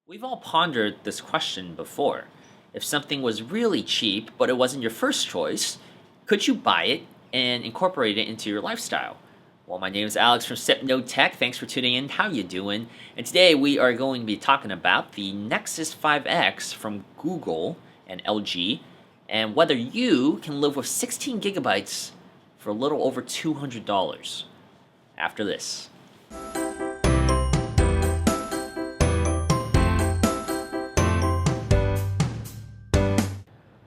We've all pondered this question before. If something was really cheap, but it wasn't your first choice, could you buy it and incorporate it into your lifestyle? Well, my name is Alex from SipNode Tech. Thanks for tuning in. How you doing? And today we are going to be talking about the Nexus 5X from Google and LG, and whether you can live with 16 gigabytes for a little over $200. After this.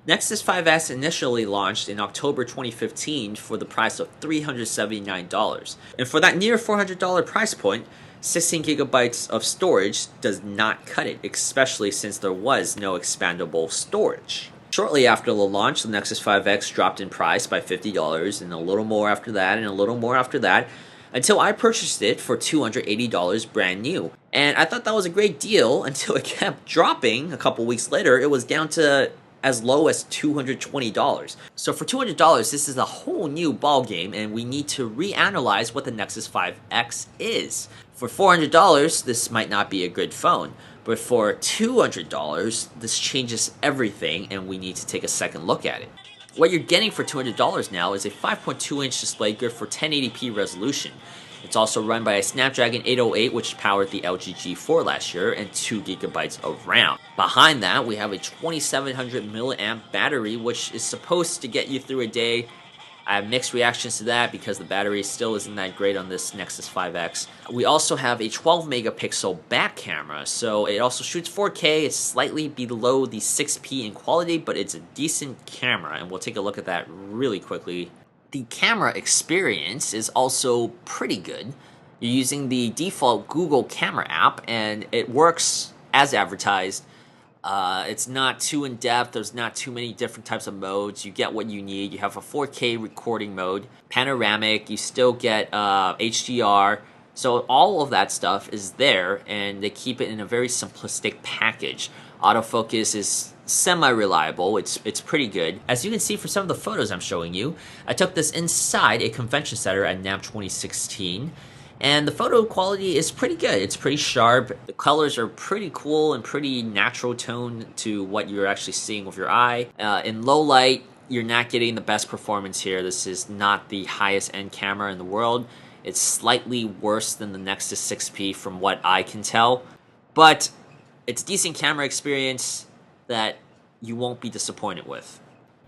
Nexus 5S initially launched in October 2015 for the price of $379. And for that near $400 price point, 16 gigabytes of storage does not cut it, especially since there was no expandable storage. Shortly after the launch, the Nexus 5X dropped in price by $50 and a little more after that and a little more after that, until I purchased it for $280 brand new. And I thought that was a great deal until it kept dropping. A couple weeks later, it was down to as low as $220. So for $200, this is a whole new ball game, and we need to reanalyze what the Nexus 5X is. For $400, this might not be a good phone, but for $200, this changes everything, and we need to take a second look at it. What you're getting for $200 now is a 5.2-inch display good for 1080p resolution. It's also run by a Snapdragon 808, which powered the LG G4 last year, and 2 gigabytes of RAM. Behind that, we have a 2700 milliamp battery, which is supposed to get you through a day. I have mixed reactions to that because the battery still isn't that great on this Nexus 5X. We also have a 12 megapixel back camera, so it also shoots 4K. It's slightly below the 6P in quality, but it's a decent camera, and we'll take a look at that really quickly. The camera experience is also pretty good. You're using the default Google camera app, and it works as advertised. It's not too in-depth. There's not too many different types of modes. You get what you need. You have a 4K recording mode, panoramic. You still get HDR. So all of that stuff is there, and they keep it in a very simplistic package. Autofocus is semi-reliable. It's pretty good. As you can see from some of the photos I'm showing you, I took this inside a convention center at NAMM 2016, and the photo quality is pretty good. It's pretty sharp. The colors are pretty cool and pretty natural tone to what you're actually seeing with your eye. In low light, you're not getting the best performance here. This is not the highest end camera in the world. It's slightly worse than the Nexus 6P from what I can tell, but it's decent camera experience that you won't be disappointed with.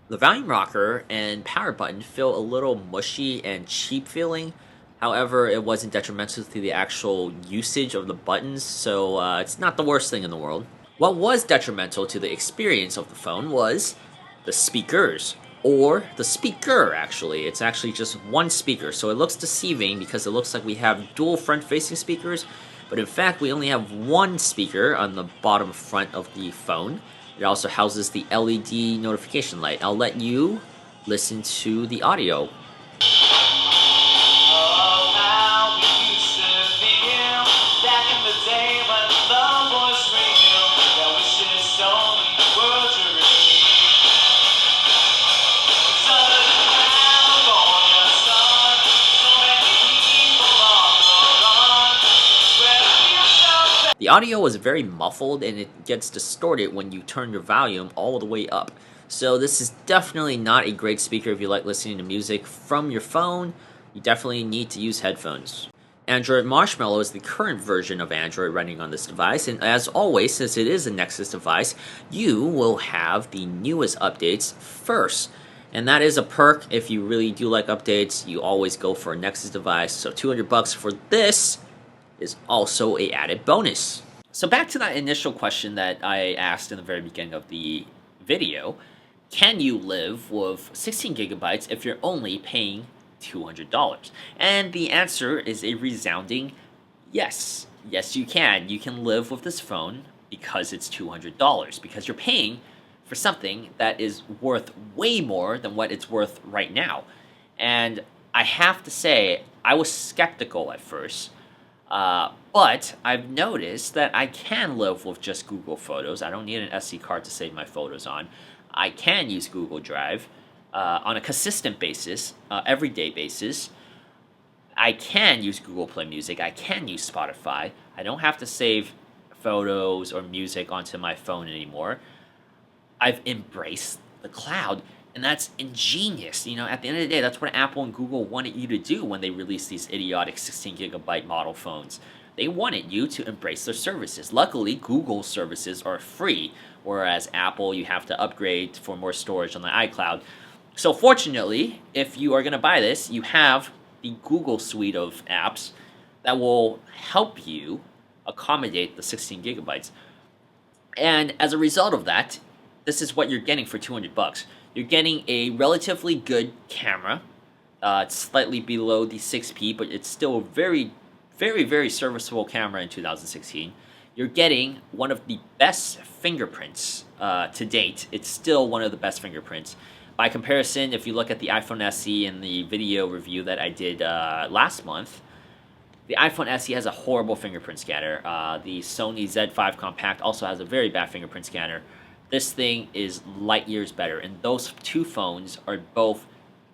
The volume rocker and power button feel a little mushy and cheap feeling. However, it wasn't detrimental to the actual usage of the buttons, so it's not the worst thing in the world. What was detrimental to the experience of the phone was the speakers. Or the speaker, actually. It's actually just one speaker, so it looks deceiving because it looks like we have dual front-facing speakers, but in fact we only have one speaker on the bottom front of the phone. It also houses the LED notification light. I'll let you listen to the audio. The audio was very muffled, and it gets distorted when you turn your volume all the way up. So this is definitely not a great speaker if you like listening to music from your phone. You definitely need to use headphones. Android Marshmallow is the current version of Android running on this device, and as always, since it is a Nexus device, you will have the newest updates first. And that is a perk. If you really do like updates, you always go for a Nexus device. So $200 for this is also a added bonus. So back to that initial question that I asked in the very beginning of the video. Can you live with 16 gigabytes if you're only paying $200? And the answer is a resounding yes. Yes, you can. You can live with this phone because it's $200. Because you're paying for something that is worth way more than what it's worth right now. And I have to say, I was skeptical at first. But I've noticed that I can live with just Google Photos. I don't need an SD card to save my photos on. I can use Google Drive on a consistent basis, everyday basis. I can use Google Play Music. I can use Spotify. I don't have to save photos or music onto my phone anymore. I've embraced the cloud, and that's ingenious. You know, at the end of the day, that's what Apple and Google wanted you to do when they released these idiotic 16 gigabyte model phones. They wanted you to embrace their services. Luckily, Google's services are free, whereas Apple, you have to upgrade for more storage on the iCloud. So fortunately, if you are going to buy this, you have the Google suite of apps that will help you accommodate the 16 gigabytes. And as a result of that, this is what you're getting for 200 bucks. You're getting a relatively good camera. It's slightly below the 6P, but it's still a very, very, very serviceable camera in 2016. You're getting one of the best fingerprints to date. It's still one of the best fingerprints. By comparison, if you look at the iPhone SE and the video review that I did last month, the iPhone SE has a horrible fingerprint scanner. The Sony Z5 Compact also has a very bad fingerprint scanner. This thing is light years better, and those two phones are both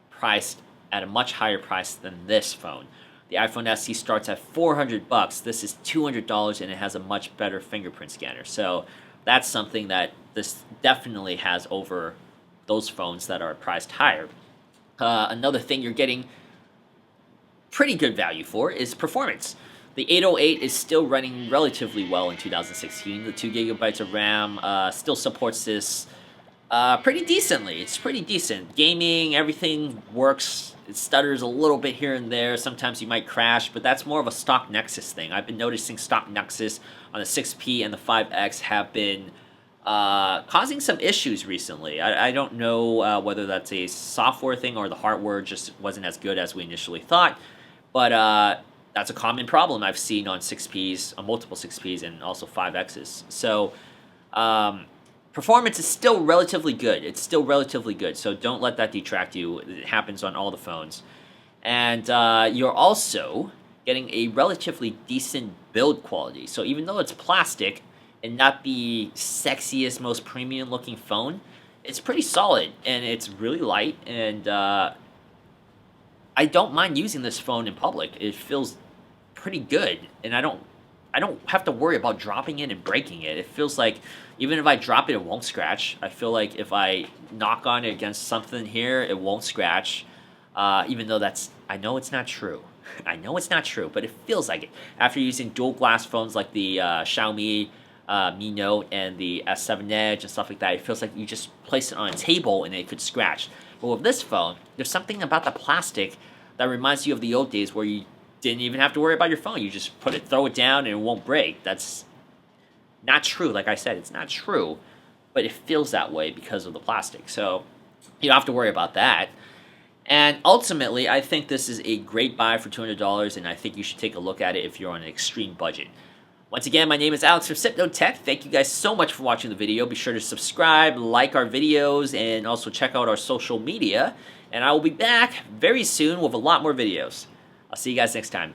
priced at a much higher price than this phone. The iPhone SE starts at 400 bucks. This is $200, and it has a much better fingerprint scanner. So that's something that this definitely has over those phones that are priced higher. Another thing you're getting pretty good value for is performance. The 808 is still running relatively well in 2016. The 2 gigabytes of RAM still supports this pretty decently. It's pretty decent. Gaming, everything works. It stutters a little bit here and there. Sometimes you might crash, but that's more of a stock Nexus thing. I've been noticing stock Nexus on the 6P and the 5X have been causing some issues recently. I don't know whether that's a software thing or the hardware just wasn't as good as we initially thought, but that's a common problem I've seen on 6Ps, on multiple 6Ps, and also 5Xs. So performance is still relatively good. It's still relatively good, so don't let that detract you. It happens on all the phones. And you're also getting a relatively decent build quality. So even though it's plastic and not the sexiest, most premium looking phone, it's pretty solid, and it's really light, and I don't mind using this phone in public. It feels pretty good, and I don't have to worry about dropping it and breaking it. It feels like even if I drop it, it won't scratch. I feel like if I knock on it against something here, it won't scratch. Even though I know it's not true. I know it's not true, but it feels like it. After using dual glass phones like the Xiaomi Mi Note and the S7 Edge and stuff like that, it feels like you just place it on a table and it could scratch. But with this phone, there's something about the plastic that reminds you of the old days where you didn't even have to worry about your phone. You just throw it down, and it won't break. That's not true. Like I said, it's not true, but it feels that way because of the plastic. So you don't have to worry about that. And ultimately, I think this is a great buy for $200, and I think you should take a look at it if you're on an extreme budget. Once again, my name is Alex from SipNoTech. Thank you guys so much for watching the video. Be sure to subscribe, like our videos, and also check out our social media. And I will be back very soon with a lot more videos. I'll see you guys next time.